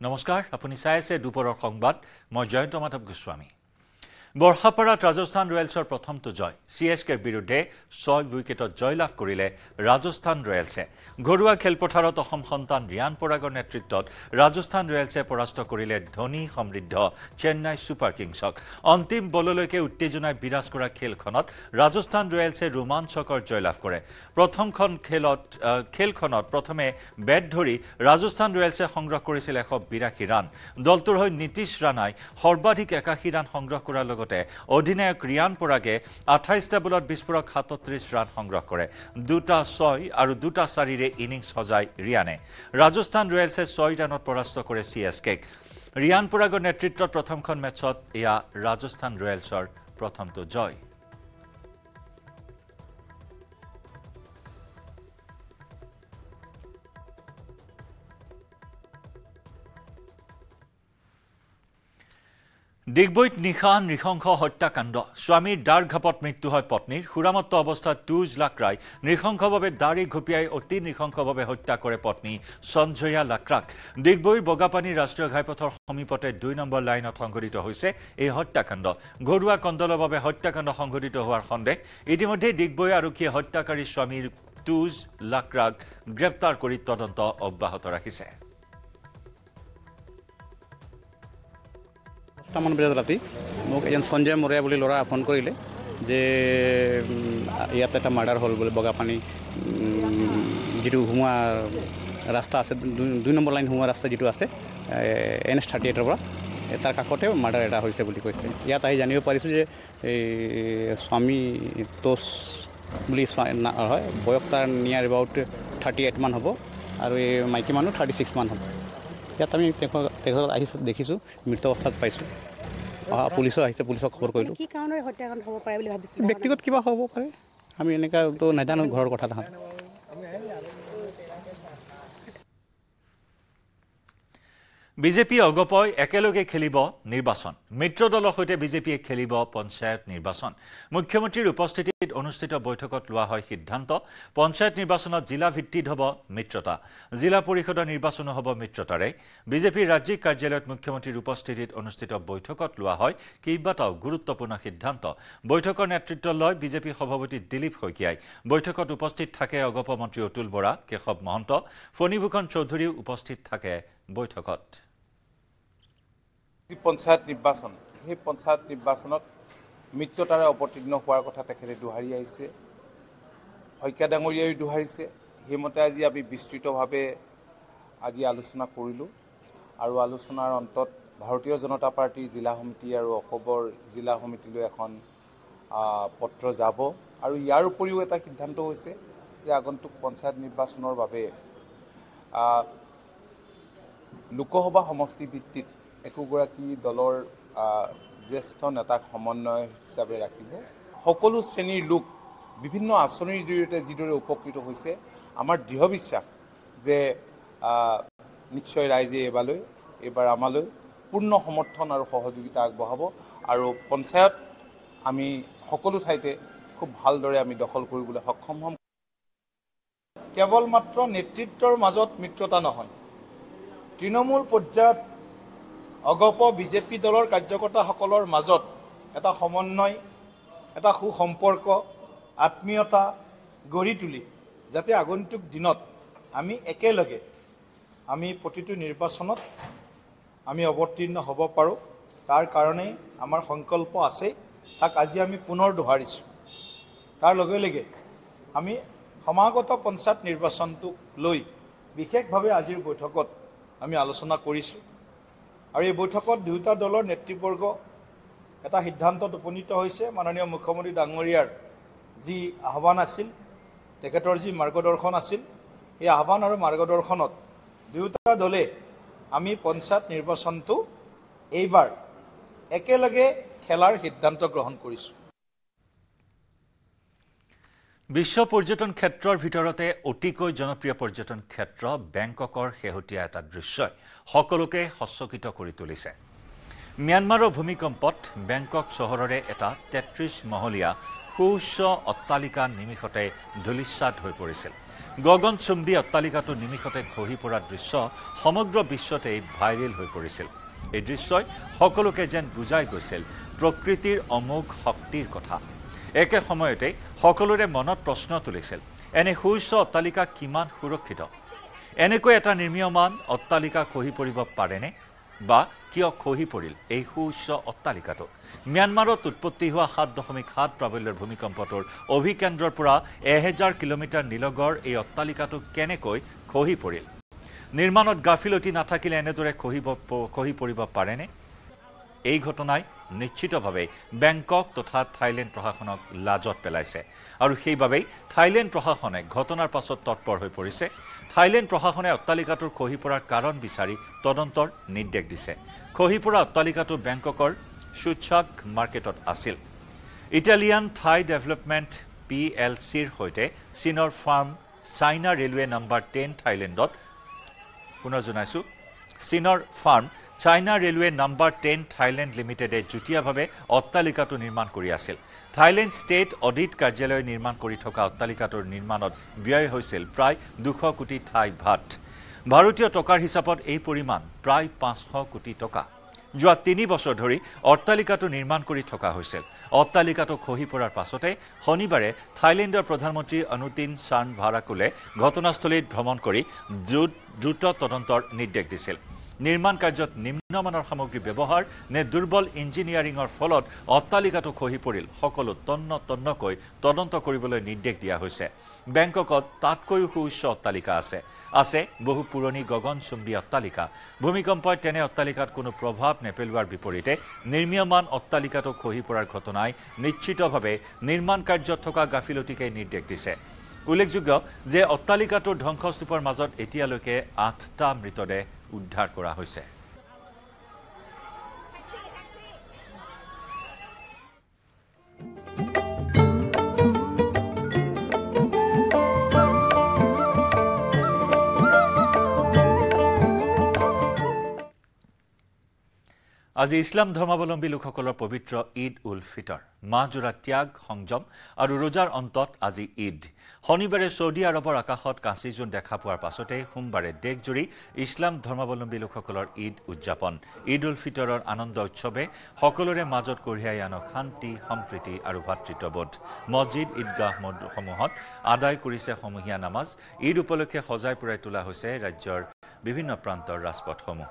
নমস্কাৰ আপুনি চাই আছে দুপৰৰ সংবাদ মই জয়ন্ত মাধৱ গোস্বামী বৰহাপাৰাত ৰাজস্থান ৰয়েলছৰ প্ৰথমটো জয় সিএসকেৰ বিৰুদ্ধে 6 উইকেটত জয়লাভ কৰিলে ৰাজস্থান ৰয়েলছে ঘৰুৱা খেলপথাৰত অসম সন্তান ৰিয়ান পৰাগৰ নেতৃত্বত ৰাজস্থান ৰয়েলছে পৰাস্ত কৰিলে ধনী সমৃদ্ধ চেন্নাই সুপাৰ কিংছক অন্তিম বললৈকে উত্তেজনাই বিৰাজ কৰা খেলখনত ৰাজস্থান ৰয়েলছে ৰোমাঞ্চকৰ জয়লাভ কৰে প্ৰথমখন খেলখনত প্ৰথমে বেট ধৰি ৰাজস্থান ৰয়েলছে সংগ্ৰহ কৰিছিল 182 ৰান দলটোৰ হৈ নীতিশ ৰাণাই সৰ্বাধিক 81 ৰান সংগ্ৰহ কৰাৰ অধিনায়ক ৰিয়ান পৰাগে 28টা বলত বিস্ফোৰক 37 ৰান সংগ্ৰহ কৰে দুটা 6 আৰু দুটা 4ৰে ইনিংছ সজাই ৰিয়ানে ৰাজস্থান ৰয়েলছে 6 ৰানত পৰাস্ত কৰে সিএসকে ৰিয়ান পৰাগৰ নেতৃত্বত প্ৰথমখন মেচত এয়া ৰাজস্থান ৰয়েলছৰ প্ৰথমটো জয় ডিগবৈত নিশা নৃশংস হত্যাকাণ্ড স্বামীৰ দাৰঘাপত মৃত্যু হয় পত্নীৰ হুৰামত্ত অৱস্থাত তুজ লাকৰাই নৃশংসভাৱে দাড়ি ঘুপিয়াই অতি নৃশংসভাৱে হত্যা কৰে পত্নী সঞ্জয়া লাকৰাক ডিগবৈৰ বগাপানী ৰাষ্ট্ৰীয় ঘাইপথৰ সমীপতে 2 নম্বৰ লাইনত সংঘটিত হৈছে এই হত্যাকাণ্ড ঘৰুৱা কন্দলৰ বাবে হত্যাকাণ্ড সংঘটিত হোৱাৰ সন্দেহ ইতিমধ্যে ডিগবৈ আৰক্ষীয়ে হত্যাকাৰী স্বামীৰ তুজ লাকৰাক গ্ৰেপ্তাৰ কৰি তদন্ত অব্যাহত ৰাখিছে মান বজাত ৰাতি মোক এজন সঞ্জয় মৰিয়া বুলি ল'ৰা ফোন কৰিলে যে ইয়াত এটা মাৰ্ডাৰ হ'ল বুলি বগাপানী যিটো সোমোৱা ৰাস্তা আছে 2 নম্বৰ লাইন সোমোৱা ৰাস্তা যিটো আছে NH38ৰ পৰা তাৰ কাষতে মাৰ্ডাৰ এটা হৈছে বুলি কৈছে ইয়াত আহি জানিব পাৰিছোঁ যে এই স্বামী তোষ বুলি হয় বয়স তাৰ নিয়াৰ এবাউট 38 মান হ'ব আৰু এই মাইকী মানুহ 36 মান হ'ব ইয়াত আমি তেখেতক আহিছোঁ দেখিছোঁ মৃত অৱস্থাত পাইছোঁ পুলিচো আহিছে পুলিচক খবৰ কৰিলোঁ কি কাৰণেৰে হত্যাকাণ্ড হ'ব পাৰে বুলি ভাবিছে ব্যক্তিগত কিবা হ'ব পাৰে আমি এনেকুৱাতো নাজানো ঘৰৰ কথা তাহাঁত বিজেপি অগপয় একেলগে খেলিব নিৰ্বাচন মিত্ৰ দলৰ সৈতে বিজেপিয়ে খেলিব পঞ্চায়ত নিৰ্বাচন মুখ্যমন্ত্ৰীৰ উপস্থিতিত অনুষ্ঠিত বৈঠকত লোৱা হয় সিদ্ধান্ত পঞ্চায়ত নিৰ্বাচনত জিলা ভিত্তিত হ'ব মিত্ৰতা জিলা পৰিষদৰ নিৰ্বাচনো হ'ব মিত্ৰতাৰে বিজেপিৰ ৰাজ্যিক কাৰ্যালয়ত মুখ্যমন্ত্ৰীৰ উপস্থিতিত অনুষ্ঠিত বৈঠকত লোৱা হয় কেইবাটাও গুৰুত্বপূৰ্ণ সিদ্ধান্ত বৈঠকৰ নেতৃত্ব লয় বিজেপি সভাপতি দিলীপ শইকীয়াই বৈঠকত উপস্থিত থাকে অগপ মন্ত্ৰী অতুল বৰা কেশৱ মহন্ত ফণীভূষণ চৌধুৰীও উপস্থিত থাকে বৈঠকত পঞ্চায়ত নিৰ্বাচন সেই পঞ্চায়ত নিৰ্বাচনত মিত্ৰতাৰে অৱতীৰ্ণ হোৱাৰ কথা তেখেতে দোহাৰি আহিছে শইকীয়া ডাঙৰীয়াই দোহাৰিছে সেইমতে আজি আমি বিস্তৃতভাৱে আজি আলোচনা কৰিলোঁ আৰু আলোচনাৰ অন্তত ভাৰতীয় জনতা পাৰ্টিৰ জিলা সমিতি আৰু অসমৰ জিলা সমিতিলৈ এখন পত্ৰ যাব আৰু ইয়াৰ উপৰিও এটা সিদ্ধান্ত হৈছে যে আগন্তুক পঞ্চায়ত নিৰ্বাচনৰ বাবে লোকসভা সমষ্টি ভিত্তিত একোগৰাকী দলৰ জ্যেষ্ঠ নেতাক সমন্বয় হিচাপে ৰাখিব সকলো শ্ৰেণীৰ লোক বিভিন্ন আঁচনিৰ জৰিয়তে যিদৰে উপকৃত হৈছে আমাৰ দৃঢ় বিশ্বাস যে নিশ্চয় ৰাইজে এইবাৰ আমালৈ পূৰ্ণ সমৰ্থন আৰু সহযোগিতা আগবঢ়াব আৰু পঞ্চায়ত আমি সকলো ঠাইতে খুব ভালদৰে আমি দখল কৰিবলৈ সক্ষম হ'ম কেৱল মাত্ৰ নেতৃত্বৰ মাজত মিত্ৰতা নহয় তৃণমূল পৰ্যায়ত অগপ বিজেপি দলৰ কাৰ্যকৰ্তাসকলৰ মাজত এটা সমন্বয় এটা সুসম্পৰ্ক আত্মীয়তা গঢ়ি তুলি যাতে আগন্তুক দিনত আমি একেলগে আমি প্ৰতিটো নিৰ্বাচনত আমি অৱতীৰ্ণ হ'ব পাৰোঁ তাৰ কাৰণেই আমাৰ সংকল্প আছে তাক আজি আমি পুনৰ দোহাৰিছোঁ তাৰ লগে লগে আমি সমাগত পঞ্চায়ত নিৰ্বাচনটোক লৈ বিশেষভাৱে আজিৰ বৈঠকত আমি আলোচনা কৰিছোঁ আৰু এই বৈঠকত দুয়োটা দলৰ নেতৃবৰ্গ এটা সিদ্ধান্তত উপনীত হৈছে মাননীয় মুখ্যমন্ত্ৰী ডাঙৰীয়াৰ যি আহ্বান আছিল তেখেতৰ যি মাৰ্গদৰ্শন আছিল এই আহ্বান আৰু মাৰ্গদৰ্শনত দুয়োটা দলে আমি পঞ্চায়ত নিৰ্বাচনটো এইবাৰ একেলগে খেলাৰ সিদ্ধান্ত গ্ৰহণ কৰিছোঁ বিশ্ব পৰ্যটন ক্ষেত্ৰৰ ভিতৰতে অতিকৈ জনপ্ৰিয় পৰ্যটন ক্ষেত্ৰ বেংককৰ শেহতীয়া এটা দৃশ্যই সকলোকে হচকিত কৰি তুলিছে म्यानमाৰৰ ভূমিকম্পত বেংকক চহৰৰে এটা 33 মহলীয়া সুউচ্চ অট্টালিকা নিমিষতে ধূলিসাৎ হৈ পৰিছিল গগনচুম্বী অট্টালিকাটো নিমিষতে খহি পৰাৰ দৃশ্য সমগ্ৰ বিশ্বতেই ভাইৰেল হৈ পৰিছিল। এই দৃশ্যই সকলোকে যেন বুজাই গৈছিল প্ৰকৃতিৰ অমোঘ শক্তিৰ কথা। একে সময়তে সকলোৰে মনত প্ৰশ্ন তুলিছিল, এনে সুউচ্চ অট্টালিকা কিমান সুৰক্ষিত? এনেকৈ এটা নিৰ্মীয়মান অট্টালিকা খহি পৰিব পাৰেনে? বা কিয় খহি পৰিল এই সুউচ্চ অট্টালিকাটো? ম্যানমাৰত উৎপত্তি হোৱা 7.7 প্ৰাবল্যৰ ভূমিকম্পটোৰ অভিকেন্দ্ৰৰ পৰা 1000 কিলোমিটাৰ নিলগৰ এই অট্টালিকাটো কেনেকৈ খহি পৰিল? নিৰ্মাণত গাফিলতি নাথাকিলে এনেদৰে খহি পৰিব পাৰেনে? এই ঘটনাই নিশ্চিতভাৱে বেংকক তথা থাইলেণ্ড প্ৰশাসনক লাজত পেলাইছে আৰু সেইবাবেই থাইলেণ্ড প্ৰশাসনে ঘটনাৰ পাছত তৎপৰ হৈ পৰিছে। থাইলেণ্ড প্ৰশাসনে অট্টালিকাটোৰ খহি পৰাৰ কাৰণ বিচাৰি তদন্তৰ নিৰ্দেশ দিছে। খহি পৰা অট্টালিকাটো বেংককৰ শুচাক মাৰ্কেটত আছিল। ইটালিয়ান থাই ডেভেলপমেণ্ট PLCৰ সৈতে চীনৰ ফাৰ্ম চাইনা ৰেলৱে নম্বৰ 10 থাইলেণ্ডত পুনৰ জনাইছোঁ, চীনৰ farm China railway number 10 Thailand লিমিটেডে যুটীয়াভাৱে অট্টালিকাটো নিৰ্মাণ কৰি আছিল। থাইলেণ্ড ষ্টেট অডিট কাৰ্যালয়ে নিৰ্মাণ কৰি থকা অট্টালিকাটোৰ নিৰ্মাণত ব্যয় হৈছিল প্ৰায় 200 কোটি থাই বাট। ভাৰতীয় টকাৰ হিচাপত এই পৰিমাণ প্ৰায় 500 কোটি টকা। যোৱা 3 বছৰ ধৰি অট্টালিকাটো নিৰ্মাণ কৰি থকা হৈছিল। অট্টালিকাটো খহি পৰাৰ পাছতে শনিবাৰে থাইলেণ্ডৰ প্ৰধানমন্ত্ৰী অনুতিন চান ভাৰাকুলে ঘটনাস্থলীত ভ্ৰমণ কৰি দ্ৰুত তদন্তৰ নিৰ্দেশ দিছিল। নিৰ্মাণ কাৰ্যত নিম্নমানৰ সামগ্ৰী ব্যৱহাৰ নে দুৰ্বল ইঞ্জিনিয়াৰিঙৰ ফলত অট্টালিকাটো খহি পৰিল সকলো তন্নকৈ তদন্ত কৰিবলৈ নিৰ্দেশ দিয়া হৈছে। বেংককত তাতকৈও সুউচ্চ অট্টালিকা আছে বহু পুৰণি গগনচুম্বী অট্টালিকা। ভূমিকম্পই তেনে অট্টালিকাত কোনো প্ৰভাৱ নেপেলোৱাৰ বিপৰীতে নিৰ্মীয়মান অট্টালিকাটো খহি পৰাৰ ঘটনাই নিশ্চিতভাৱে নিৰ্মাণ কাৰ্যত থকা গাফিলতিকে নিৰ্দেশ দিছে। উল্লেখযোগ্য যে অট্টালিকাটোৰ ধ্বংসস্তূপৰ মাজত এতিয়ালৈকে 8টা মৃতদেহ উদ্ধাৰ কৰা হৈছে। আজি ইছলাম ধৰ্মাৱলম্বী লোকসকলৰ পবিত্ৰ ঈদ উল ফিতৰ। মাহজোৰা ত্যাগ, সংযম আৰু ৰোজাৰ অন্তত আজি ঈদ। শনিবাৰে ছৌদি আৰবৰ আকাশত কাঁচিজোন দেখা পোৱাৰ পাছতে সোমবাৰে দেশজুৰি ইছলাম ধৰ্মাৱলম্বী লোকসকলৰ ঈদ উদযাপন। ঈদ উল ফিতৰৰ আনন্দ উৎসৱে সকলোৰে মাজত কঢ়িয়াই আনক শান্তি, সম্প্ৰীতি আৰু ভাতৃত্ববোধ। মছজিদ, ঈদগাহসমূহত আদায় কৰিছে সমূহীয়া নামাজ। ঈদ উপলক্ষে সজাই পৰাই তোলা হৈছে ৰাজ্যৰ বিভিন্ন প্ৰান্তৰ ৰাজপথসমূহ।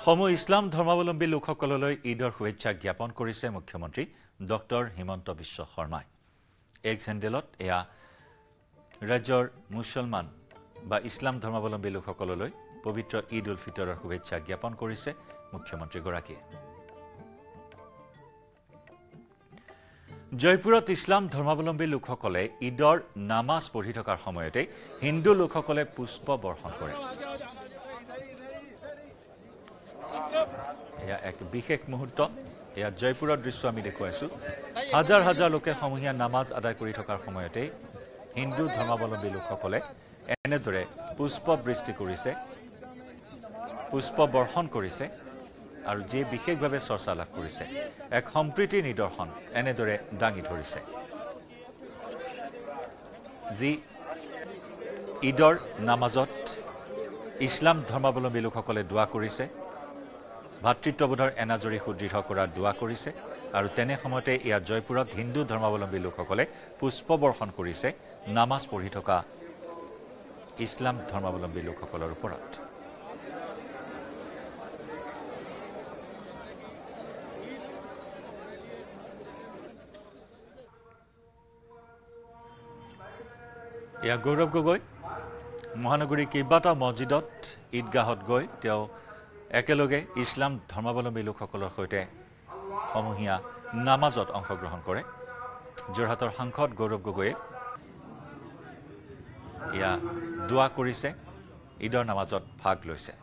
সমূহ ইছলাম ধৰ্মাৱলম্বী লোকসকললৈ ঈদৰ শুভেচ্ছা জ্ঞাপন কৰিছে মুখ্যমন্ত্ৰী ডক্টৰ হিমন্ত বিশ্ব শৰ্মাই। এক্স হেণ্ডেলত এয়া ৰাজ্যৰ মুছলমান বা ইছলাম ধৰ্মাৱলম্বী লোকসকললৈ পবিত্ৰ ঈদ উল ফিতৰৰ শুভেচ্ছা জ্ঞাপন কৰিছে মুখ্যমন্ত্ৰীগৰাকীয়ে। জয়পুৰত ইছলাম ধৰ্মাৱলম্বী লোকসকলে ঈদৰ নামাজ পঢ়ি থকাৰ সময়তে হিন্দু লোকসকলে পুষ্প বৰ্ষণ কৰে। এয়া এক বিশেষ মুহূৰ্ত। এয়া জয়পুৰৰ দৃশ্য আমি দেখুৱাইছোঁ। হাজাৰ হাজাৰ লোকে সমূহীয়া নামাজ আদায় কৰি থকাৰ সময়তে হিন্দু ধৰ্মাৱলম্বী লোকসকলে এনেদৰে পুষ্প বৃষ্টি কৰিছে, পুষ্প বৰ্ষণ কৰিছে আৰু যি বিশেষভাৱে চৰ্চা লাভ কৰিছে। এক সম্প্ৰীতিৰ নিদৰ্শন এনেদৰে দাঙি ধৰিছে। যি ঈদৰ নামাজত ইছলাম ধৰ্মাৱলম্বী লোকসকলে দোৱা কৰিছে, ভাতৃত্ববোধৰ এনাজৰী সুদৃঢ় কৰাৰ দোৱা কৰিছে আৰু তেনে সময়তে এয়া জয়পুৰত হিন্দু ধৰ্মাৱলম্বী লোকসকলে পুষ্প বৰ্ষণ কৰিছে নামাজ পঢ়ি থকা ইছলাম ধৰ্মাৱলম্বী লোকসকলৰ ওপৰত। এয়া গৌৰৱ গগৈ মহানগৰীৰ কেইবাটাও মছজিদত ঈদগাহত গৈ তেওঁ একেলগে ইছলাম ধৰ্মাৱলম্বী লোকসকলৰ সৈতে সমূহীয়া নামাজত অংশগ্ৰহণ কৰে। যোৰহাটৰ সাংসদ গৌৰৱ গগৈয়ে এয়া দোৱা কৰিছে, ঈদৰ নামাজত ভাগ লৈছে।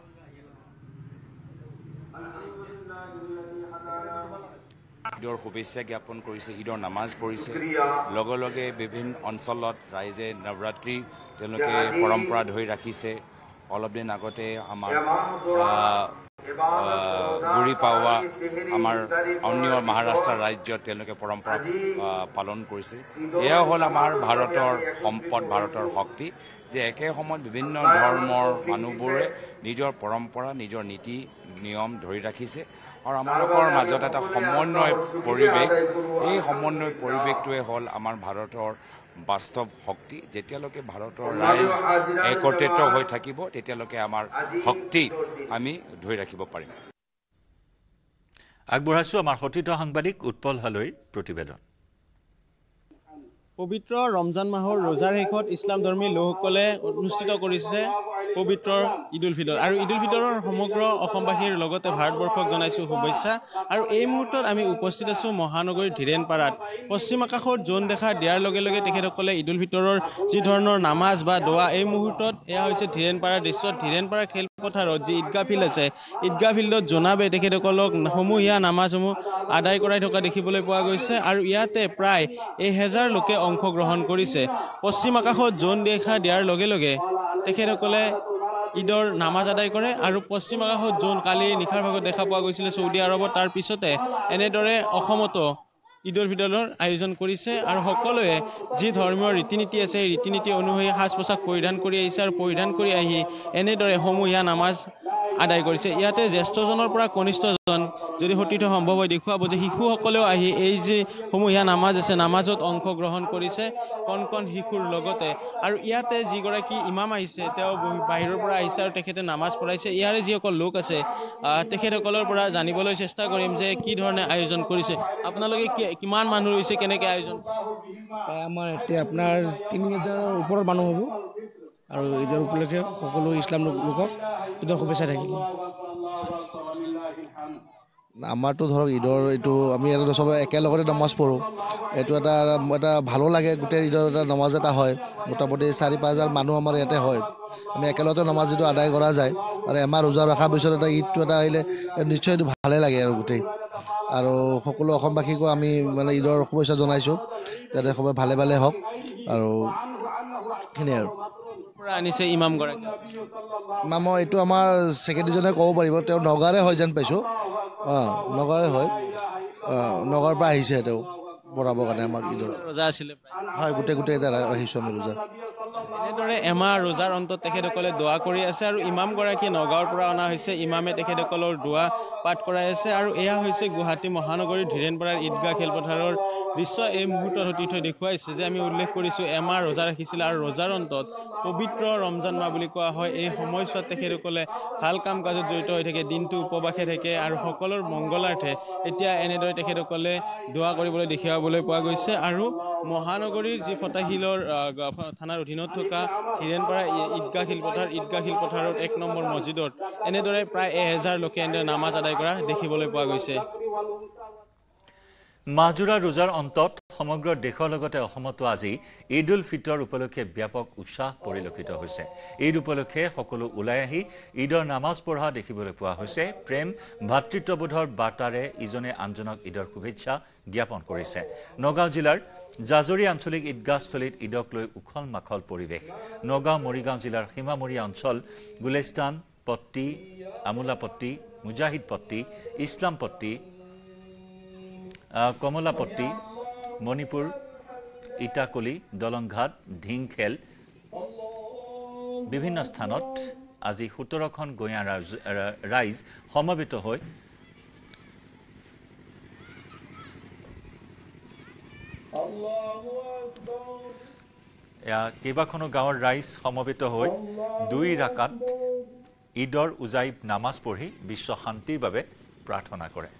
ঈদৰ শুভেচ্ছা জ্ঞাপন কৰিছে, ঈদৰ নামাজ পঢ়িছে। লগে লগে বিভিন্ন অঞ্চলত ৰাইজে নৱৰাত্ৰি তেওঁলোকে পৰম্পৰা ধৰি ৰাখিছে। অলপ দিন আগতে আমাৰ গুৰি পাৱা আমাৰ অন্য মহাৰাষ্ট্ৰ ৰাজ্যত তেওঁলোকে পৰম্পৰা পালন কৰিছে। এয়া হ'ল আমাৰ ভাৰতৰ সম্পদ, ভাৰতৰ শক্তি, যে একে সময়ত বিভিন্ন ধৰ্মৰ মানুহবোৰে নিজৰ পৰম্পৰা, নিজৰ নীতি নিয়ম ধৰি ৰাখিছে আৰু আমালোকৰ মাজত এটা সমন্বয় পৰিৱেশ। এই সমন্বয় পৰিৱেশটোৱে হ'ল আমাৰ ভাৰতৰ বাস্তৱ শক্তি। যেতিয়ালৈকে ভাৰতৰ ৰাইজ একত্ৰিত হৈ থাকিব তেতিয়ালৈকে আমাৰ শক্তি আমি ধৰি ৰাখিব পাৰিম। আগবঢ়াইছোঁ আমাৰ সতীৰ্থ সাংবাদিক উৎপল হালৈৰ প্ৰতিবেদন। পবিত্ৰ ৰমজান মাহৰ ৰোজাৰ শেষত ইছলাম ধৰ্মী লোকসকলে অনুষ্ঠিত কৰিছে পবিত্ৰ ঈদ উল ফিতৰ। আৰু ঈদ উল ফিতৰৰ সমগ্ৰ অসমবাসীৰ লগতে ভাৰতবৰ্ষক জনাইছোঁ শুভেচ্ছা। আৰু এই মুহূৰ্তত আমি উপস্থিত আছোঁ মহানগৰীৰ ধীৰেণপাৰাত। পশ্চিম আকাশত জোন দেখা দিয়াৰ লগে লগে তেখেতসকলে ঈদ উল ফিতৰৰ যি ধৰণৰ নামাজ বা দোৱা, এই মুহূৰ্তত এয়া হৈছে ধীৰেণপাৰাৰ দৃশ্য। ধীৰেণপাৰা খেলপথাৰত যি ঈদগাহ ফিল্ড আছে, ঈদগাহ ফিল্ডত জনাবে তেখেতসকলক সমূহীয়া নামাজসমূহ আদায় কৰাই থকা দেখিবলৈ পোৱা গৈছে। আৰু ইয়াতে প্ৰায় 1000 লোকে অংশগ্ৰহণ কৰিছে। পশ্চিম আকাশত জোন দেখা দিয়াৰ লগে লগে তেখেতসকলে ঈদৰ নামাজ আদায় কৰে। আৰু পশ্চিম আকাশত জোন কালি নিশাৰ ভাগত দেখা পোৱা গৈছিলে চৌদি আৰবত, তাৰ পিছতে এনেদৰে অসমতো ঈদ উল ফিতৰৰ আয়োজন কৰিছে। আৰু সকলোৱে যি ধৰ্মীয় ৰীতি নীতি আছে সেই ৰীতি নীতি অনুসৰি সাজ পোছাক পৰিধান কৰি আহিছে আৰু পৰিধান কৰি আহি এনেদৰে সমূহীয়া নামাজ আদায় কৰিছে। ইয়াতে জ্যেষ্ঠজনৰ পৰা কনিষ্ঠজন যদি সতীৰ্থ সম্ভৱ হয় দেখুৱাব যে শিশুসকলেও আহি এই যি সমূহীয়া নামাজ আছে নামাজত অংশগ্ৰহণ কৰিছে কণ কণ শিশুৰ লগতে। আৰু ইয়াতে যিগৰাকী ইমাম আহিছে তেওঁ বাহিৰৰ পৰা আহিছে আৰু তেখেতে নামাজ পঢ়াইছে। ইয়াৰে যিসকল লোক আছে তেখেতসকলৰ পৰা জানিবলৈ চেষ্টা কৰিম যে কি ধৰণে আয়োজন কৰিছে। আপোনালোকে কিমান মানুহ হৈছে, কেনেকৈ আয়োজন? আমাৰ এতিয়া আপোনাৰ 3000ৰ ওপৰত মানুহ হ'ব। আৰু ঈদৰ উপলক্ষে সকলো ইছলাম লোকক ঈদৰ শুভেচ্ছা থাকিল। আমাৰতো ধৰক ঈদৰ এইটো আমি এটা চবে একেলগতে নামাজ পঢ়োঁ। এইটো এটা ভালো লাগে, গোটেই ঈদৰ এটা নামাজ এটা হয়। মোটামুটি 4-5 হাজাৰ মানুহ আমাৰ ইয়াতে হয়। আমি একেলগতে নামাজ যিটো আদায় কৰা যায় আৰু এমাহ ৰোজা ৰখাৰ পিছত এটা ঈদটো এটা আহিলে নিশ্চয় এইটো ভালেই লাগে আৰু গোটেই। আৰু সকলো অসমবাসীকো আমি মানে ঈদৰ শুভেচ্ছা জনাইছোঁ, যাতে সবে ভালে ভালে হওক। আৰু সেইখিনিয়ে আৰু আনিছে ইমামগৰাকী। ইমামৰ এইটো আমাৰ ছেক্ৰেটাৰীজনে ক'ব পাৰিব, তেওঁ নগাঁৱৰে হয় যেন পাইছোঁ। নগাঁৱৰে হয়, নগাঁৱৰ পৰা আহিছে তেওঁ পঢ়াবৰ কাৰণে আমাক ঈদৰ। ৰোজা আছিলে হয়, গোটেই এটা ৰাখিছোঁ আমি ৰোজা। এনেদৰে এমাহ ৰোজাৰ অন্তত তেখেতসকলে দোৱা কৰি আছে। আৰু ইমামগৰাকী নগাঁৱৰ পৰা অনা হৈছে, ইমামে তেখেতসকলৰ দোৱা পাঠ কৰাই আছে। আৰু এয়া হৈছে গুৱাহাটী মহানগৰীৰ ধীৰেণপাৰাৰ ঈদগাহ খেলপথাৰৰ দৃশ্য। এই মুহূৰ্তত সতীৰ্থ দেখুৱাইছে যে আমি উল্লেখ কৰিছোঁ এমাহ ৰোজা ৰাখিছিলে আৰু ৰোজাৰ অন্তত পবিত্ৰ ৰমজান মাহ বুলি কোৱা হয়। এই সময়ছোৱাত তেখেতসকলে ভাল কাম কাজত জড়িত হৈ থাকে, দিনটো উপবাসে থাকে আৰু সকলোৰ মংগলাৰ্থে এতিয়া এনেদৰে তেখেতসকলে দোৱা কৰিবলৈ দেখিবলৈ পোৱা গৈছে। আৰু মহানগৰীৰ যি ফটাশিলৰ থানাৰ অধীনত থকা ধীৰেণপাৰা ঈদগাহ শিলপথাৰৰ 1 নম্বৰ মছজিদত এনেদৰে প্ৰায় 1000 লোকে এনেদৰে নামাজ আদায় কৰা দেখিবলৈ পোৱা গৈছে। মাহজোৰা ৰোজাৰ অন্তত সমগ্ৰ দেশৰ লগতে অসমতো আজি ঈদ উল ফিতৰ উপলক্ষে ব্যাপক উৎসাহ পৰিলক্ষিত হৈছে। ঈদ উপলক্ষে সকলো ওলাই আহি ঈদৰ নামাজ পঢ়া দেখিবলৈ পোৱা হৈছে। প্ৰেম ভাতৃত্ববোধৰ বাৰ্তাৰে ইজনে আনজনক ঈদৰ শুভেচ্ছা জ্ঞাপন কৰিছে। নগাঁও জিলাৰ জাজৰি আঞ্চলিক ঈদগাহস্থলীত ঈদক লৈ উখল মাখল পৰিৱেশ। নগাঁও মৰিগাঁও জিলাৰ সীমামূৰীয়া অঞ্চল গুলেস্তান পট্টি, আমোলাপট্টি, মুজাহিদপট্টি, ইছলামপট্টি, কমলাপট্টি, মণিপুৰ, ইটাকলি, দলংঘাট, ঢিংখেল বিভিন্ন স্থানত আজি 17খন গঞা ৰাইজ সমবেত হৈ কেইবাখনো গাঁৱৰ ৰাইজ সমবেত হৈ 2 ৰাকাত ঈদৰ উজাইব নামাজ পঢ়ি বিশ্ব শান্তিৰ বাবে প্ৰাৰ্থনা কৰে।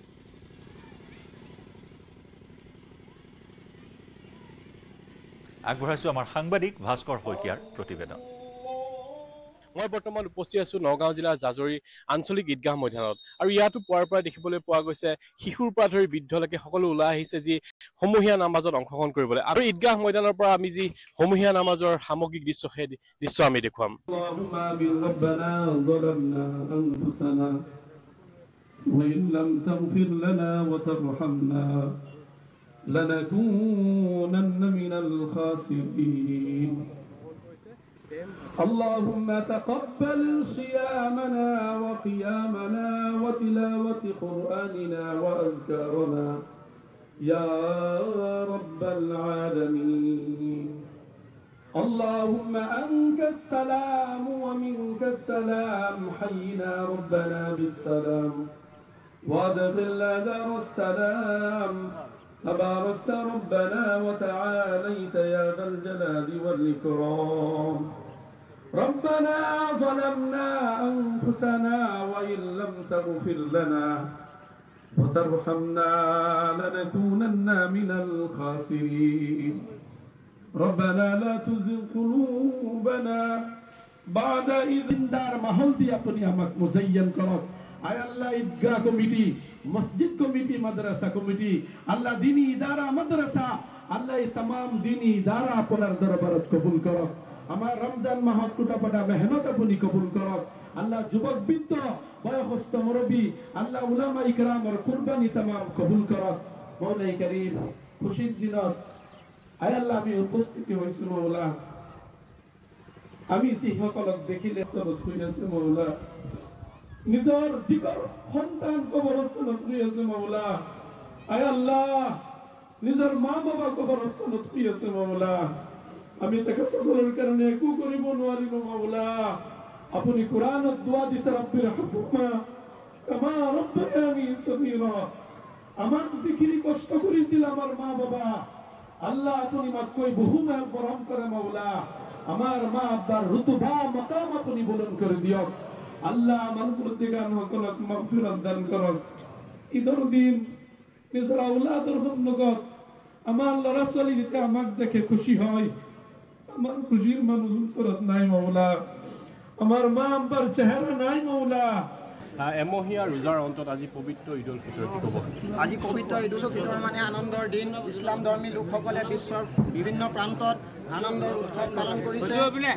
আগবঢ়াইছোঁ আমাৰ সাংবাদিক ভাস্কৰ শইকীয়াৰ প্ৰতিবেদন। মই বৰ্তমান উপস্থিত আছোঁ নগাঁও জিলাৰ জাজৰি আঞ্চলিক ঈদগাহ মৈদানত। আৰু ইয়াতো পুৱাৰ পৰা দেখিবলৈ পোৱা গৈছে শিশুৰ পৰা ধৰি বৃদ্ধলৈকে সকলো ওলাই আহিছে যি সমূহীয়া নামাজত অংশগ্ৰহণ কৰিবলৈ। আৰু ঈদগাহ মৈদানৰ পৰা আমি যি সমূহীয়া নামাজৰ সামগ্ৰিক দৃশ্য সেই দৃশ্য আমি দেখুৱাম। وإن لم تغفر لنا وترحمنا لنكونن من الخاسرين اللهم تقبل صيامنا وقيامنا وتلاوة قرآننا وأذكارنا يا رب العالمين اللهم أنك السلام ومنك السلام حينا ربنا بالسلام وادخلنا دار السلام تباركت ربنا وتعاليت يا ذا الجلال والإكرام ربنا ظلمنا أنفسنا وإن لم تغفر لنا وترحمنا لنكونن من الخاسرين ربنا لا تزغ قلوبنا بعد إذ دار महल দি আপুনি আমাক মুজায়্যান কৰক আয় আল্লাহ ঈদগাহ কমিটি মসজিদ কমিটি মাদ্রাসা কমিটি আল্লাহ দিনী ইদারা মাদ্রাসা আল্লাহ तमाम দিনী ইদারা আপনার দরবারত কবুল করক আমার রমজান মাহত টুটাপটা মেহনত আপনি কবুল করক আল্লাহ যুবক বৃদ্ধ বয়সস্থ মুরব্বী আল্লাহ উলামা ইকৰামৰ কুরবানি तमाम কবুল করক মওলাই করিম খুশির দিনত আয় আল্লাহ আমি উপস্থিত হইছো মওলা আমি সিংহকলক দেখিলে সরস হইছে মওলা নিজর জিগর সন্তান কবরস্থানত হইছে মওলা আয় আল্লাহ নিজর মা বাবা কবরস্থানত হইছে মওলা আমি তেখেতসকলৰ কাৰণে একো কৰিব নোৱাৰিম মওলা আপুনি কোৰআনত দোয়া দিছে ৰব্বিৰ হুকুমা কামা ৰব্বায়ানি সগীৰা আমাৰ যিখিনি কষ্ট কৰিছিল আমাৰ মা বাবা আল্লাহ আপনি মাতকৈ বহু মৰম কৰে মওলা আমাৰ মা আব্বাৰ ৰুতবা মাকাম আপনি বুলন্দ কৰে দিয়ক আল্লাহ আমাৰ প্ৰতিগান সকলক মাগফিৰাত দান কৰক ঈদৰ দিন নিজৰ আউলাদৰ সন্মুখত আমাৰ ল'ৰা ছোৱালী যেতিয়া আমাক দেখে খুশি হয় আমাৰ খুশিৰ মানুষ ওচৰত নাই মওলা আমাৰ মা আব্বাৰ চেহাৰা নাই মওলা এমহীয়া ৰোজাৰ অন্তত আজি পবিত্ৰ ঈদ উল ফিতৰ কি ক'ব আজি পবিত্ৰ ঈদ উল ফিতৰ মানে আনন্দৰ দিন ইছলাম ধৰ্মী লোকসকলে বিশ্বৰ বিভিন্ন প্ৰান্তত আনন্দৰ উৎসৱ পালন কৰিছে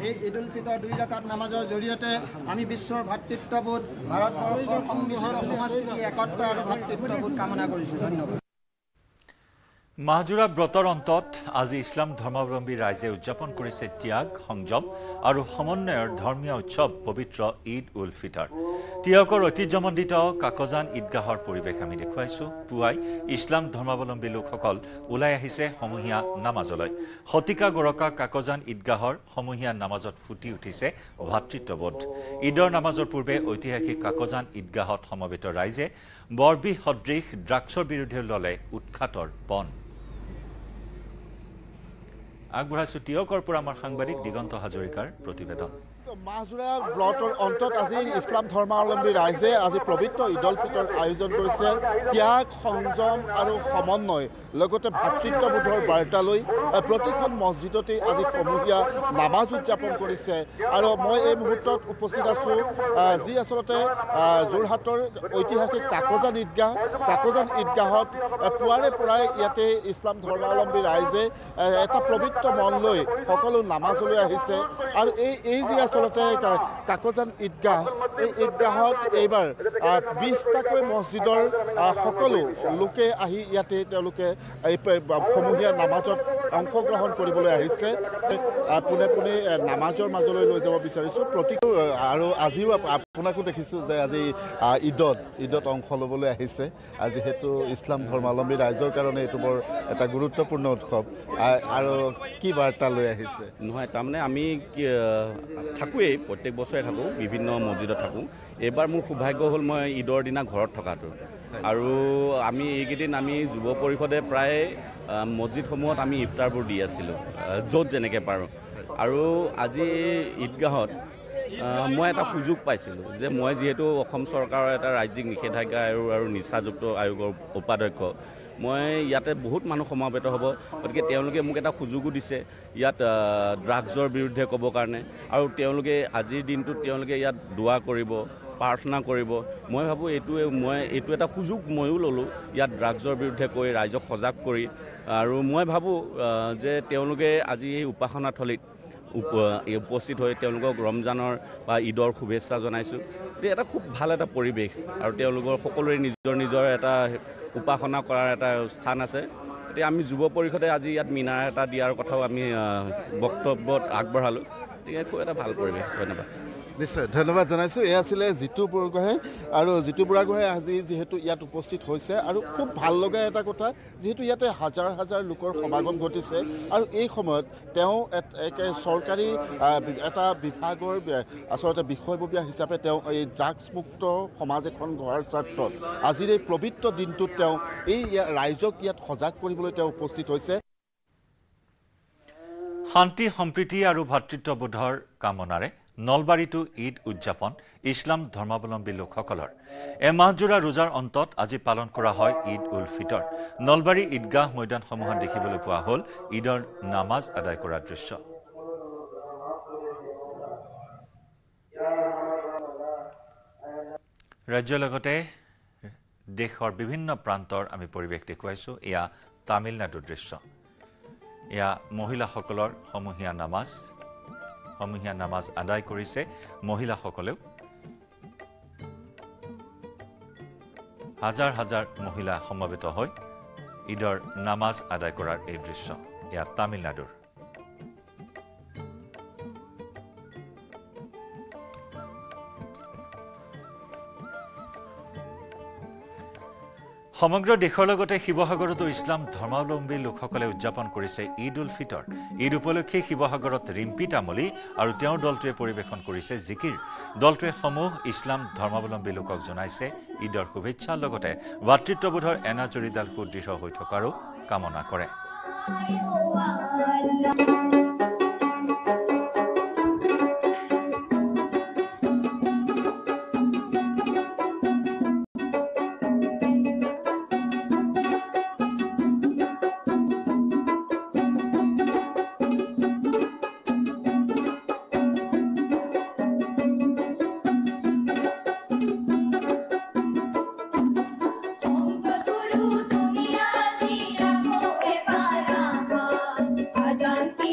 এই ঈদ উল ফিতৰ 2 ৰাকাত নামাজৰ জৰিয়তে আমি বিশ্বৰ ভাতৃত্ববোধ ভাৰতবৰ্ষৰ সংমিশ্ৰিত সংস্কৃতি একত্ৰ আৰু ভাতৃত্ববোধ কামনা কৰিছো ধন্যবাদ মাহজোৰা ব্ৰতৰ অন্তত আজি ইছলাম ধৰ্মাৱলম্বী ৰাইজে উদযাপন কৰিছে ত্যাগ সংযম আৰু সমন্বয়ৰ ধৰ্মীয় উৎসৱ পবিত্ৰ ঈদ উল ফিতৰ ত্যাগৰ ঐতিহ্যমণ্ডিত কাকজান ঈদগাহৰ পৰিৱেশ আমি দেখুৱাইছো পুৱাই ইছলাম ধৰ্মাৱলম্বী লোকসকল ওলাই আহিছে সমূহীয়া নামাজলৈ শতিকা গৰকা কাকজান ঈদগাহৰ সমূহীয়া নামাজত ফুটি উঠিছে ভাতৃত্ববোধ ঈদৰ নামাজৰ পূৰ্বে ঐতিহাসিক কাকজান ঈদগাহত সমবেত ৰাইজে বৰবিহ সদৃশ ড্ৰাগছৰ বিৰুদ্ধে ললে উৎখাতৰ পণ আগবঢ়াইছো টিয়কৰ পৰা আমাৰ সাংবাদিক দিগন্ত হাজৰিকাৰ প্ৰতিবেদন মাহজোৰা ব্লকৰ অন্তত আজি ইছলাম ধৰ্মাৱলম্বী ৰাইজে আজি পবিত্ৰ ঈদ উল ফিতৰ আয়োজন কৰিছে ত্যাগ সংযম আৰু সমন্বয় লগতে ভাতৃত্ববোধৰ বাৰ্তা লৈ প্ৰতিখন মছজিদতে আজি সমূহীয়া নামাজ উদযাপন কৰিছে আৰু মই এই মুহূৰ্তত উপস্থিত আছোঁ যি আচলতে যোৰহাটৰ ঐতিহাসিক কাকজান ঈদগাহত পুৱাৰে পৰাই ইয়াতে ইছলাম ধৰ্মাৱলম্বী ৰাইজে এটা পবিত্ৰ মন লৈ সকলো নামাজলৈ আহিছে আৰু এই যি আচলতে কাকজান ঈদগাহ এই ঈদগাহত এইবাৰ 20টাকৈ মছজিদৰ সকলো লোকে আহি ইয়াতে তেওঁলোকে এই সমূহীয়া নামাজত অংশগ্ৰহণ কৰিবলৈ আহিছে পোনে পোনে নামাজৰ মাজলৈ লৈ যাব বিচাৰিছোঁ প্ৰতিটো আৰু আজিও আপোনাকো দেখিছোঁ যে আজি ঈদত অংশ ল'বলৈ আহিছে আজি হেতু ইছলাম ধৰ্মাৱলম্বী ৰাইজৰ কাৰণে এইটো বৰ এটা গুৰুত্বপূৰ্ণ উৎসৱ আৰু কি বাৰ্তা লৈ আহিছে নহয় তাৰমানে আমি থাকোঁৱেই প্ৰত্যেক বছৰে থাকোঁ বিভিন্ন মছজিদত থাকোঁ এইবাৰ মোৰ সৌভাগ্য হ'ল মই ঈদৰ দিনা ঘৰত থকাটো আৰু আমি এইকেইদিন আমি যুৱ পৰিষদে প্ৰায় মছজিদসমূহত আমি ইফতাৰবোৰ দি আছিলোঁ য'ত যেনেকৈ পাৰোঁ আৰু আজি ঈদগাহত মই এটা সুযোগ পাইছিলোঁ যে মই যিহেতু অসম চৰকাৰৰ এটা ৰাজ্যিক নিষেধাজ্ঞা আৰু নিচাযুক্ত আয়োগৰ উপাধ্যক্ষ মই ইয়াতে বহুত মানুহ সমাবেত হ'ব গতিকে তেওঁলোকে মোক এটা সুযোগো দিছে ইয়াত ড্ৰাগছৰ বিৰুদ্ধে ক'বৰ কাৰণে আৰু তেওঁলোকে আজিৰ দিনটোত তেওঁলোকে ইয়াত দোৱা কৰিব প্ৰাৰ্থনা কৰিব মই ভাবোঁ এইটো এটা সুযোগ ময়ো ল'লোঁ ইয়াত ড্ৰাগছৰ বিৰুদ্ধে কৈ ৰাইজক সজাগ কৰি আৰু মই ভাবোঁ যে তেওঁলোকে আজি এই উপাসনাথলীত উপস্থিত হৈ তেওঁলোকক ৰমজানৰ বা ঈদৰ শুভেচ্ছা জনাইছোঁ। গতিকে এটা খুব ভাল এটা পৰিৱেশ আৰু তেওঁলোকৰ সকলোৰে নিজৰ নিজৰ এটা উপাসনা কৰাৰ এটা স্থান আছে। গতিকে আমি যুৱ পৰিষদে আজি ইয়াত মিনাৰ এটা দিয়াৰ কথাও আমি বক্তব্যত আগবঢ়ালোঁ। গতিকে খুব এটা ভাল পৰিৱেশ। ধন্যবাদ। নিশ্চয় ধন্যবাদ জনাইছোঁ। এয়া আছিলে জিতু বৰগোহাঁই আৰু জিতু বৰগোহাঁই আজি যিহেতু ইয়াত উপস্থিত হৈছে আৰু খুব ভাল লগা এটা কথা যিহেতু ইয়াতে হাজাৰ হাজাৰ লোকৰ সমাগম ঘটিছে আৰু এই সময়ত তেওঁ চৰকাৰী এটা বিভাগৰ আচলতে বিষয়ববীয়া হিচাপে তেওঁ এই ড্ৰাগছমুক্ত সমাজ এখন গঢ়াৰ স্বাৰ্থত আজিৰ এই পবিত্ৰ দিনটোত তেওঁ এই ৰাইজক ইয়াত সজাগ কৰিবলৈ তেওঁ উপস্থিত হৈছে। শান্তি সম্প্ৰীতি আৰু ভাতৃত্ববোধৰ কামনাৰে নলবাৰীতো ঈদ উদযাপন ইছলাম ধৰ্মাৱলম্বী লোকসকলৰ এমাহজোৰা ৰোজাৰ অন্তত আজি পালন কৰা হয় ঈদ উল ফিতৰ। নলবাৰী ঈদগাহ মৈদানসমূহত দেখিবলৈ পোৱা হ'ল ঈদৰ নামাজ আদায় কৰাৰ দৃশ্য। ৰাজ্যৰ লগতে দেশৰ বিভিন্ন প্ৰান্তৰ আমি পৰিৱেশ দেখুৱাইছোঁ। এয়া তামিলনাডুৰ দৃশ্য। এয়া মহিলাসকলৰ সমূহীয়া নামাজ আদায় কৰিছে মহিলাসকলেও। হাজাৰ হাজাৰ মহিলা সমবেত হৈ ঈদৰ নামাজ আদায় কৰাৰ এই দৃশ্য। এয়া তামিলনাডুৰ। সমগ্ৰ দেশৰ লগতে শিৱসাগৰতো ইছলাম ধৰ্মাৱলম্বী লোকসকলে উদযাপন কৰিছে ঈদ উল ফিতৰ। ঈদ উপলক্ষে শিৱসাগৰত ৰিম্পী তামলী আৰু তেওঁৰ দলটোৱে পৰিৱেশন কৰিছে জিকিৰ। দলটোৱে সমূহ ইছলাম ধৰ্মাৱলম্বী লোকক জনাইছে ঈদৰ শুভেচ্ছাৰ লগতে ভাতৃত্ববোধৰ এনাজৰীডাল সুদৃঢ় হৈ থকাৰো কামনা কৰে। Ajanti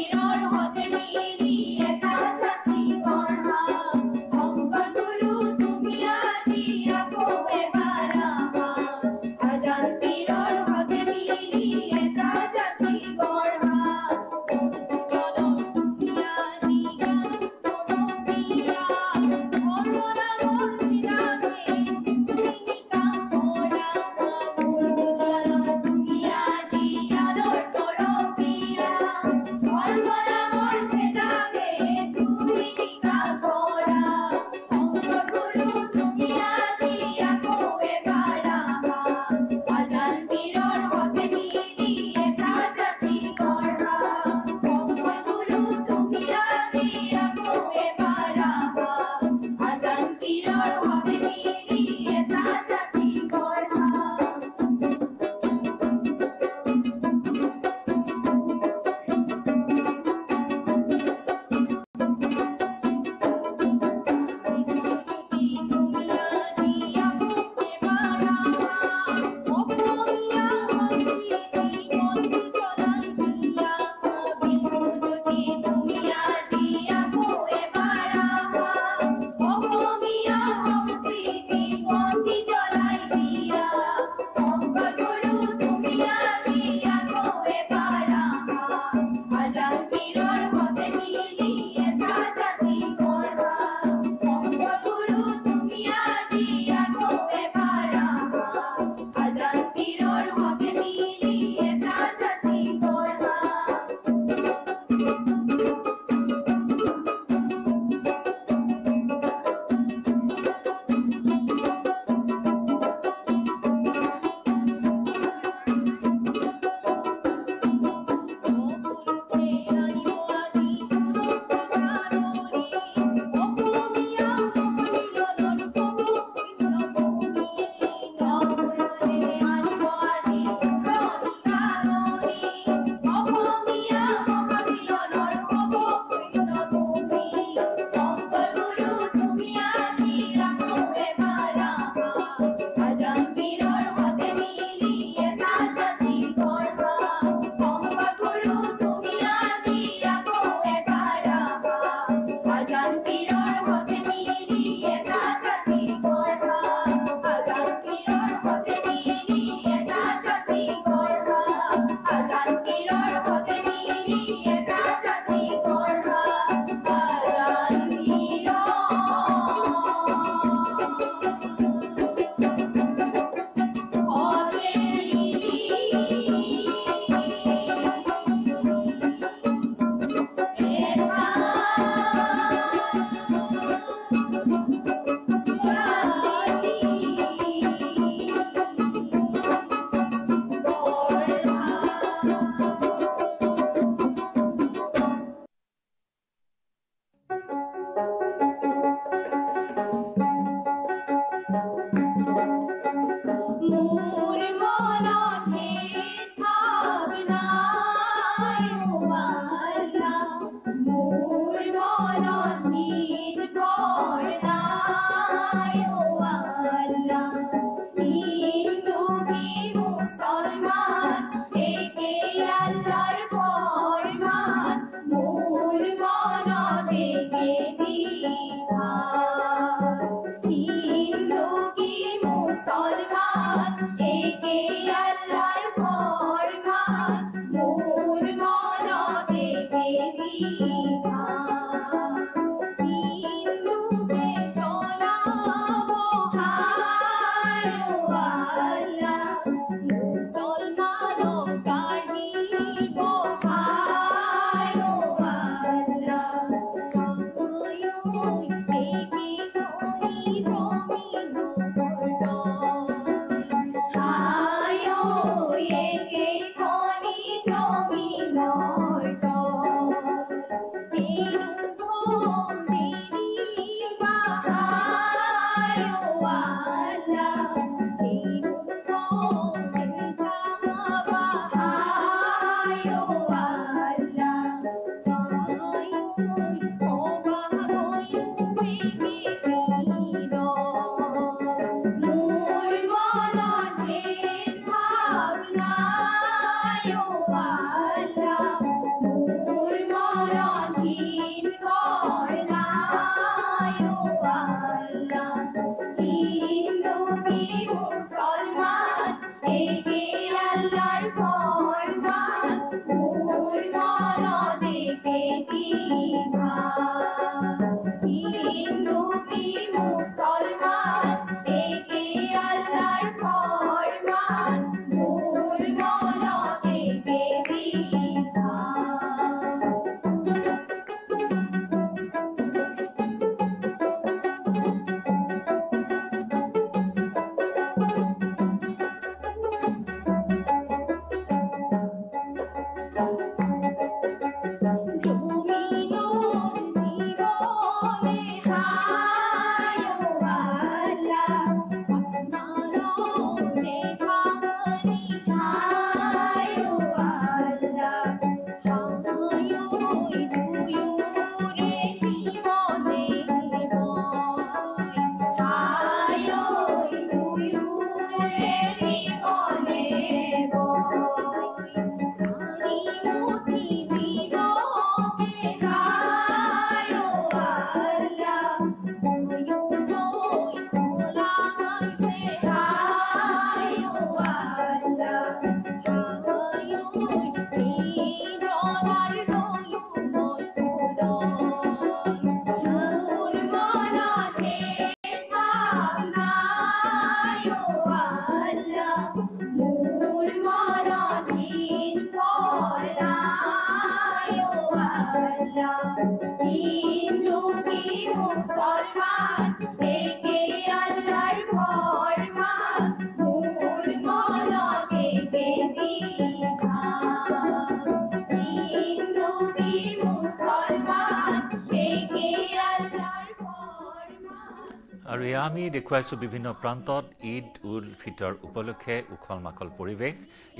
আৰু এয়া আমি দেখুৱাইছো বিভিন্ন প্ৰান্তত ঈদ উল ফিতৰ উপলক্ষে উখল মাখল পৰিৱেশ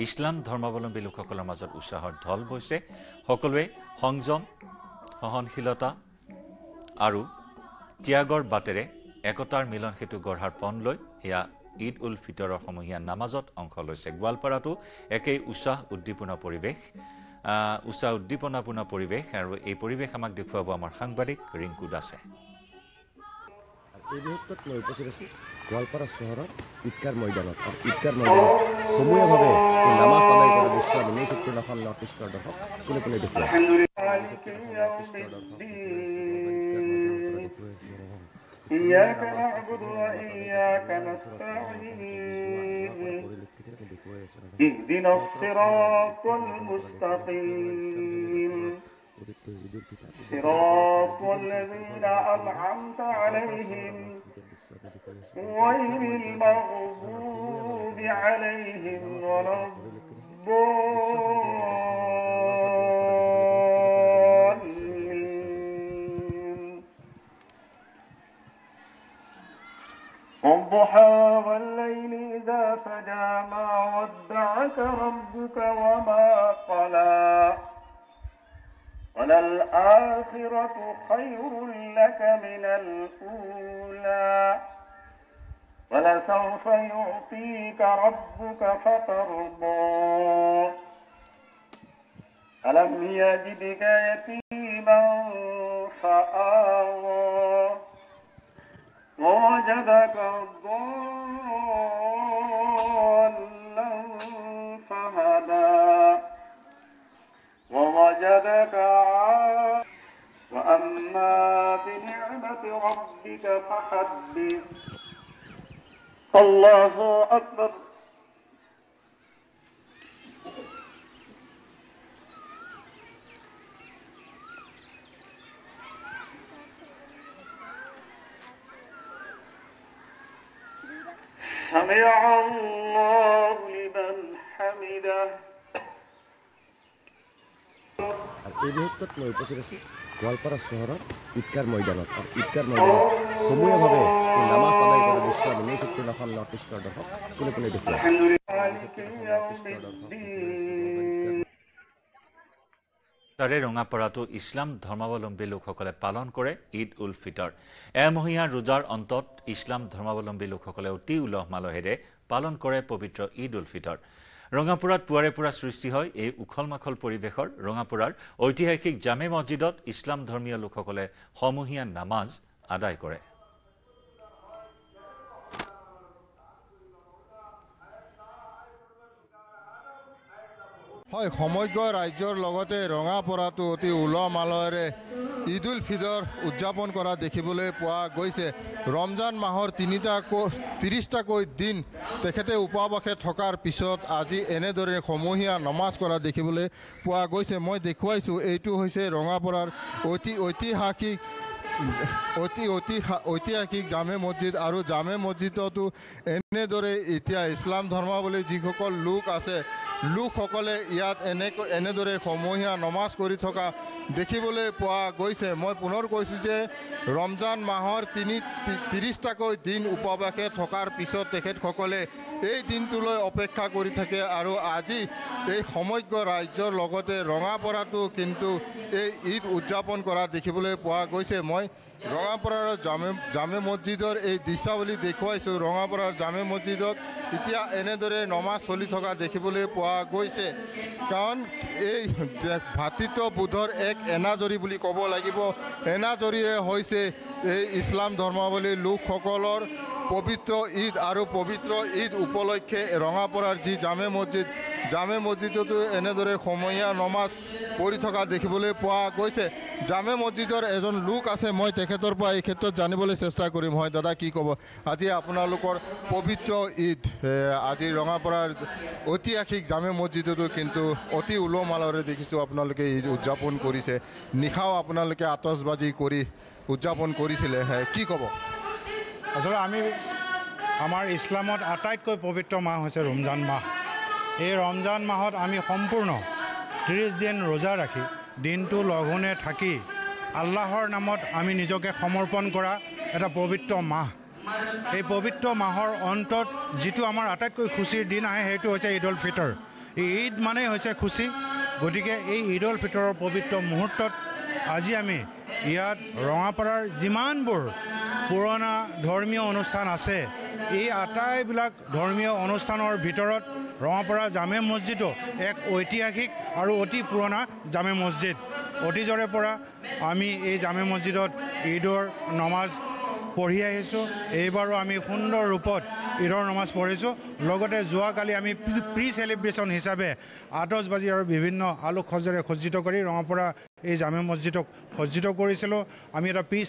ইছলাম ধৰ্মাৱলম্বী লোকসকলৰ মাজত উৎসাহৰ ঢল বৈছে সকলোৱে সংযম সহনশীলতা আৰু ত্যাগৰ বাটেৰে একতাৰ মিলন সেতু গঢ়াৰ পণ লৈ এয়া ঈদ উল ফিতৰৰ সমূহীয়া নামাজত অংশ লৈছে গোৱালপাৰাটো একেই উৎসাহ উদ্দীপনাপূৰ্ণ পৰিৱেশ আৰু এই পৰিৱেশ আমাক দেখুৱাব আমাৰ সাংবাদিক ৰিংকু দাসে এই মুহূৰ্তত মই উপস্থিত আছোঁ গোৱালপাৰা চহৰত ঈদগাহ ময়দানত আৰু ঈদগাহ ময়দানত সমূহীয়াভাৱে নামাজ আদায় কৰা দৃশ্য নিশ্চিত এখন নৰ্থ ইষ্টৰ দৰ্শক কোনে কোনে দেখুৱায় إياك نعبد وإياك نستعين اهدنا الصراط المستقيم صراط الذين أنعمت عليهم غير المغضوب عليهم ولا والضحى والليل إذا سجى ما ودعك ربك وما قلى وللآخرة خير لك من الأولى ولسوف يعطيك ربك فترضى ألم يجدك يتيما فآوى ووجدك ضالا فهدى ووجدك عائلا وأما بنعمة ربك فحدث الله أكبر سمع الله لمن حمده আর এই মুহূৰ্তত মই উপস্থিত আছোঁ গোৱালপাৰা চহৰৰ ঈদগাহ ময়দানত আৰু ঈদগাহ ময়দানত সমূহীয়াভাৱে নামাজ আদায় কৰা দৃশ্য আমি নিউজ 18 অসম নৰ্থ ইষ্টৰ দৰ্শক কোনে কোনে দেখুৱায় তাৰে ৰঙাপাৰাটো ইছলাম ধৰ্মাৱলম্বী লোকসকলে পালন কৰে ঈদ উল ফিতৰ এমহীয়া ৰোজাৰ অন্তত ইছলাম ধৰ্মাৱলম্বী লোকসকলে অতি উলহ মালহেৰে পালন কৰে পবিত্ৰ ঈদ উল ফিতৰ ৰঙাপুৰাত পুৱাৰে পৰা সৃষ্টি হয় এই উখল মাখল পৰিৱেশৰ ৰঙাপুৰাৰ ঐতিহাসিক জামে মছজিদত ইছলাম ধৰ্মীয় লোকসকলে সমূহীয়া নামাজ আদায় কৰে হয় সমগ্ৰ ৰাজ্যৰ লগতে ৰঙাপৰাটো অতি উলহ মালহেৰে ঈদ উল ফিতৰ উদযাপন কৰা দেখিবলৈ পোৱা গৈছে ৰমজান মাহৰ 30টাকৈ দিন তেখেতে উপবাসে থকাৰ পিছত আজি এনেদৰে সমূহীয়া নমাজ কৰা দেখিবলৈ পোৱা গৈছে মই দেখুৱাইছোঁ এইটো হৈছে ৰঙাপৰাৰ ঐতিহাসিক জামে মছজিদ আৰু জামে মছজিদতো এনেদৰে এতিয়া ইছলাম ধৰ্মাৱলম্বী যিসকল লোক আছে লোকসকলে ইয়াত এনেদৰে সমূহীয়া নমাজ কৰি থকা দেখিবলৈ পোৱা গৈছে মই পুনৰ কৈছোঁ যে ৰমজান মাহৰ 30টাকৈ দিন উপবাসে থকাৰ পিছত তেখেতসকলে এই দিনটোলৈ অপেক্ষা কৰি থাকে আৰু আজি এই সমগ্ৰ ৰাজ্যৰ লগতে ৰঙাপৰাটো কিন্তু এই ঈদ উদযাপন কৰা দেখিবলৈ পোৱা গৈছে মই ৰঙাপৰাৰ জামে মছজিদৰ এই দৃশ্যাৱলী দেখুৱাইছোঁ ৰঙাপৰাৰ জামে মছজিদত এতিয়া এনেদৰে নমাজ চলি থকা দেখিবলৈ পোৱা গৈছে কাৰণ এই ভাতৃত্ববোধৰ এক এনাজৰী বুলি ক'ব লাগিব এনাজৰীয়ে হৈছে এই ইছলাম ধৰ্মাৱলম্বী লোকসকলৰ পবিত্ৰ ঈদ আৰু পবিত্ৰ ঈদ উপলক্ষে ৰঙাপৰাৰ যি জামে মছজিদতো এনেদৰে সমূহীয়া নমাজ পঢ়ি থকা দেখিবলৈ পোৱা গৈছে জামে মছজিদৰ এজন লোক আছে মই তেখেতৰ পৰা এই ক্ষেত্ৰত জানিবলৈ চেষ্টা কৰিম হয় দাদা কি ক'ব আজি আপোনালোকৰ পবিত্ৰ ঈদ আজি ৰঙাপৰাৰ ঐতিহাসিক জামে মছজিদতো কিন্তু অতি উলহ মালহেৰে দেখিছোঁ আপোনালোকে ঈদ উদযাপন কৰিছে নিশাও আপোনালোকে আতচবাজি কৰি উদযাপন কৰিছিলে কি ক'ব আচলতে আমি আমাৰ ইছলামত আটাইতকৈ পবিত্ৰ মাহ হৈছে ৰমজান মাহ এই ৰমজান মাহত আমি সম্পূৰ্ণ 30 দিন ৰোজা ৰাখি দিনটো লঘোণে থাকি আল্লাহৰ নামত আমি নিজকে সমৰ্পণ কৰা এটা পবিত্ৰ মাহ এই পবিত্ৰ মাহৰ অন্তত যিটো আমাৰ আটাইতকৈ খুচিৰ দিন আহে সেইটো হৈছে ঈদ উল ফিতৰ এই ঈদ মানে হৈছে খুচি গতিকে এই ঈদ উল ফিতৰৰ পবিত্ৰ মুহূৰ্তত আজি আমি ইয়াত ৰঙাপাৰাৰ যিমানবোৰ পুৰণা ধৰ্মীয় অনুষ্ঠান আছে এই আটাইবিলাক ধৰ্মীয় অনুষ্ঠানৰ ভিতৰত ৰঙাপাৰা জামে মছজিদো এক ঐতিহাসিক আৰু অতি পুৰণা জামে মছজিদ অতীজৰে পৰা আমি এই জামে মছজিদত ঈদৰ নমাজ পঢ়ি আহিছোঁ এইবাৰো আমি সুন্দৰ ৰূপত ঈদৰ নমাজ পঢ়িছোঁ লগতে যোৱাকালি আমি প্ৰি চেলিব্ৰেশ্যন হিচাপে আতচবাজি আৰু বিভিন্ন আলোকসজ্জাৰে সজ্জিত কৰি ৰঙাপাৰা এই জামে মছজিদক সজ্জিত কৰিছিলোঁ আমি এটা প্ৰি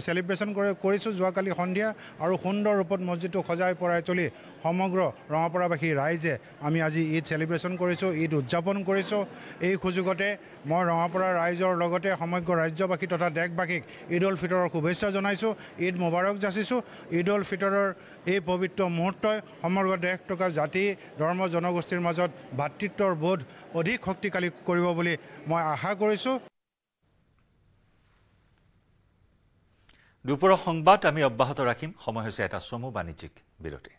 চেলিব্ৰেশ্যন কৰিছোঁ যোৱাকালি সন্ধিয়া আৰু সুন্দৰ ৰূপত মছজিদটো সজাই পৰাই তুলি সমগ্ৰ ৰঙাপাৰাবাসী ৰাইজে আমি আজি ঈদ চেলিব্ৰেশ্যন কৰিছোঁ ঈদ উদযাপন কৰিছোঁ এই সুযোগতে মই ৰঙাপাৰা ৰাইজৰ লগতে সমগ্ৰ ৰাজ্যবাসী তথা দেশবাসীক ঈদ উল ফিতৰৰ শুভেচ্ছা জনাইছোঁ ঈদ মুবাৰক যাচিছোঁ ঈদ উল ফিতৰৰ এই পবিত্ৰ মুহূৰ্তই সমগ্ৰ দেশ থকা জাতি ধৰ্ম জনগোষ্ঠীৰ মাজত ভাতৃত্বৰ বোধ অধিক শক্তিশালী কৰিব বুলি মই আশা কৰিছোঁ দুপৰৰ সংবাদ আমি অব্যাহত ৰাখিম সময় হৈছে এটা চমু বাণিজ্যিক বিৰতি